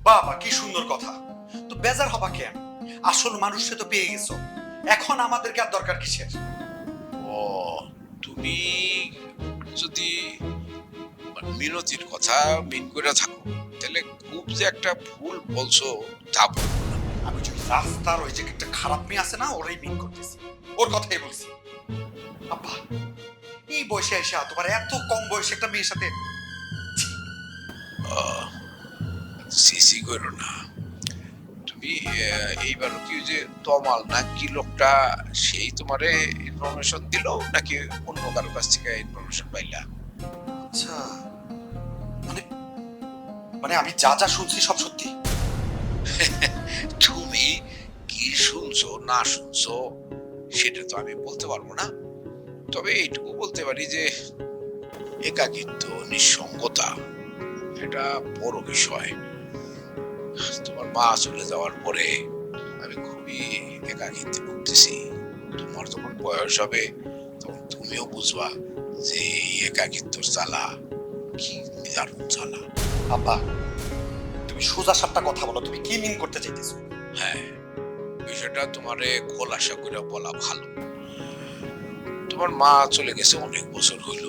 বাবা কি সুন্দর কথা। তো বেজার হবা কেন? আসল মানুষকে তো পেয়ে গেছো, এখন আমাদেরকে আর দরকার কিসের? ও, তুমি যদি মিনতির কথা মিন করে থাকো, তাহলে খুব যে একটা ভুল বলছো তা বলবো না। আমি যে রাস্তার ওই যে একটা খারাপ মেয়ে আছে না, ওরাই মিন করতেছি, ওর কথাই বলছি। আব্বা, এই বয়সে এসে তোমার এত কম বয়সে একটা মেয়ের সাথে। সিসি করো না তুমি। এইবার কি ওই যে তমাল না কি লোকটা, সেই তোমারে ইনফরমেশন দিল নাকি অন্য কারো কাছ থেকে ইনফরমেশন পাইলা? আচ্ছা, মানে মানে আমি যা যা শুনছি সব সত্যি? তুমি কি শুনছো না শুনছো সেটা তো আমি বলতে পারবো না, তবে এইটুকু বলতে পারি যে একাকিত্ব, নিঃসঙ্গতা এটা বড় বিষয়। তোমার মা চলে যাওয়ার পরে আমি খুবই একাকিত্বে ভুগতেছি। তোমার যখন বয়স হবে তখন তুমিও বুঝবা যে এই একাকিত্বর জ্বালা কি দারুণ জ্বালা। আব্বা, তুমি সোজা সাপটা কথা বলো, তুমি কি মিন করতে চাইতেছো? হ্যাঁ, বিষয়টা তোমারে খোলাসা করে বলা ভালো। তোমার মা চলে গেছে অনেক বছর হইল,